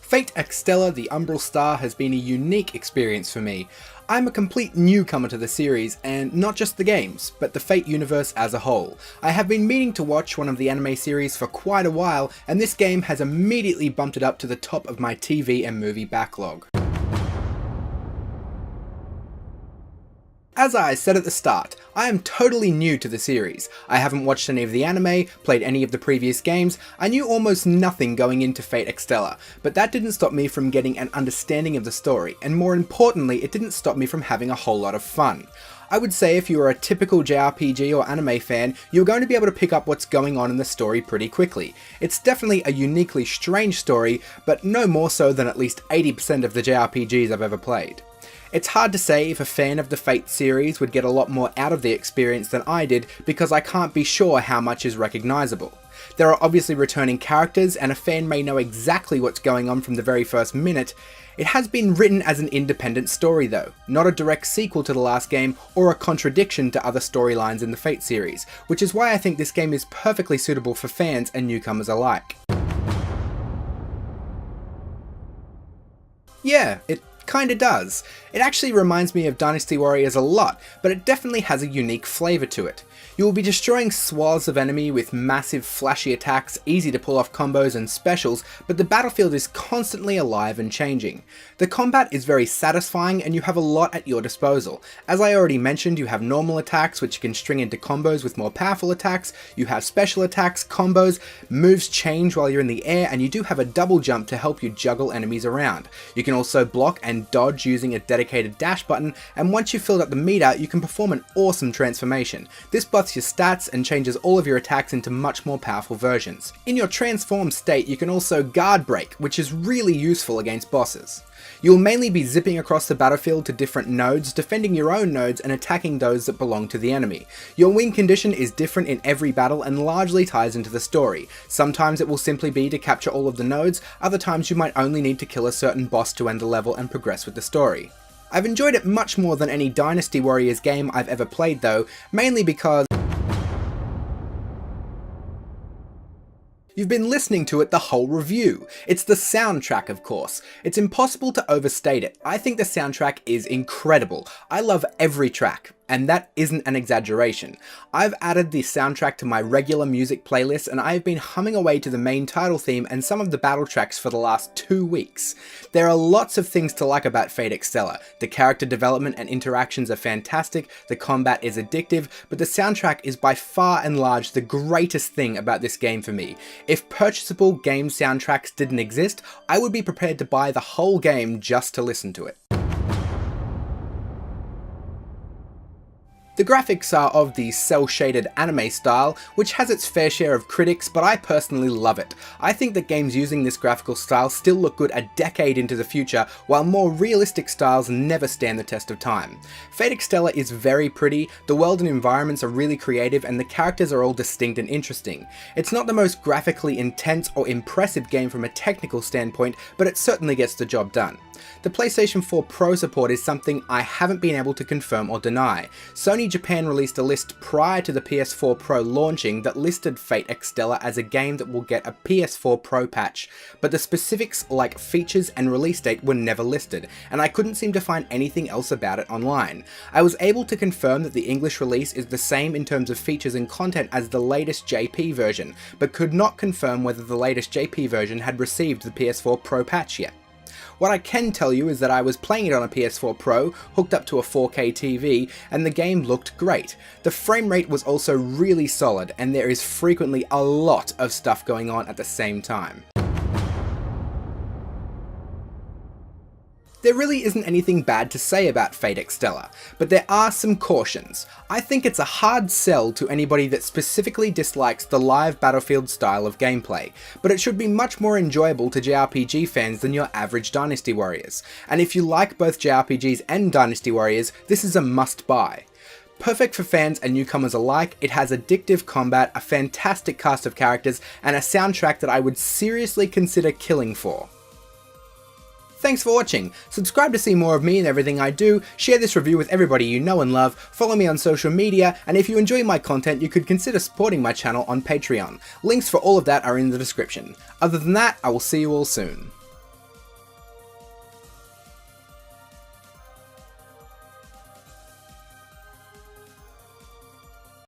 Fate EXTELLA The Umbral Star has been a unique experience for me. I'm a complete newcomer to the series, and not just the games, but the Fate universe as a whole. I have been meaning to watch one of the anime series for quite a while, and this game has immediately bumped it up to the top of my TV and movie backlog. As I said at the start, I am totally new to the series. I haven't watched any of the anime, played any of the previous games, I knew almost nothing going into Fate EXTELLA, but that didn't stop me from getting an understanding of the story, and more importantly, it didn't stop me from having a whole lot of fun. I would say if you are a typical JRPG or anime fan, you're going to be able to pick up what's going on in the story pretty quickly. It's definitely a uniquely strange story, but no more so than at least 80% of the JRPGs I've ever played. It's hard to say if a fan of the Fate series would get a lot more out of the experience than I did, because I can't be sure how much is recognisable. There are obviously returning characters, and a fan may know exactly what's going on from the very first minute. It has been written as an independent story though, not a direct sequel to the last game or a contradiction to other storylines in the Fate series, which is why I think this game is perfectly suitable for fans and newcomers alike. Yeah, it kinda does. It actually reminds me of Dynasty Warriors a lot, but it definitely has a unique flavour to it. You will be destroying swaths of enemy with massive flashy attacks, easy to pull off combos and specials, but the battlefield is constantly alive and changing. The combat is very satisfying and you have a lot at your disposal. As I already mentioned, you have normal attacks which you can string into combos with more powerful attacks, you have special attacks, combos, moves change while you're in the air, and you do have a double jump to help you juggle enemies around. You can also block and dodge using a dedicated dash button, and once you've filled up the meter, you can perform an awesome transformation. This buffs your stats and changes all of your attacks into much more powerful versions. In your transformed state, you can also guard break, which is really useful against bosses. You'll mainly be zipping across the battlefield to different nodes, defending your own nodes and attacking those that belong to the enemy. Your win condition is different in every battle and largely ties into the story. Sometimes it will simply be to capture all of the nodes, other times you might only need to kill a certain boss to end the level and progress with the story. I've enjoyed it much more than any Dynasty Warriors game I've ever played though, mainly because you've been listening to it the whole review. It's the soundtrack, of course. It's impossible to overstate it. I think the soundtrack is incredible. I love every track, and that isn't an exaggeration. I've added the soundtrack to my regular music playlist, and I've been humming away to the main title theme and some of the battle tracks for the last 2 weeks. There are lots of things to like about Fate EXTELLA. The character development and interactions are fantastic, the combat is addictive, but the soundtrack is by far and large the greatest thing about this game for me. If purchasable game soundtracks didn't exist, I would be prepared to buy the whole game just to listen to it. The graphics are of the cel-shaded anime style, which has its fair share of critics, but I personally love it. I think that games using this graphical style still look good a decade into the future, while more realistic styles never stand the test of time. Fate EXTELLA is very pretty, the world and environments are really creative, and the characters are all distinct and interesting. It's not the most graphically intense or impressive game from a technical standpoint, but it certainly gets the job done. The PlayStation 4 Pro support is something I haven't been able to confirm or deny. Sony Japan released a list prior to the PS4 Pro launching that listed Fate EXTELLA as a game that will get a PS4 Pro patch, but the specifics like features and release date were never listed, and I couldn't seem to find anything else about it online. I was able to confirm that the English release is the same in terms of features and content as the latest JP version, but could not confirm whether the latest JP version had received the PS4 Pro patch yet. What I can tell you is that I was playing it on a PS4 Pro, hooked up to a 4K TV, and the game looked great. The frame rate was also really solid, and there is frequently a lot of stuff going on at the same time. There really isn't anything bad to say about Fate EXTELLA, but there are some cautions. I think it's a hard sell to anybody that specifically dislikes the live battlefield style of gameplay, but it should be much more enjoyable to JRPG fans than your average Dynasty Warriors. And if you like both JRPGs and Dynasty Warriors, this is a must-buy. Perfect for fans and newcomers alike, it has addictive combat, a fantastic cast of characters, and a soundtrack that I would seriously consider killing for. Thanks for watching, subscribe to see more of me and everything I do, share this review with everybody you know and love, follow me on social media, and if you enjoy my content you could consider supporting my channel on Patreon. Links for all of that are in the description. Other than that, I will see you all soon.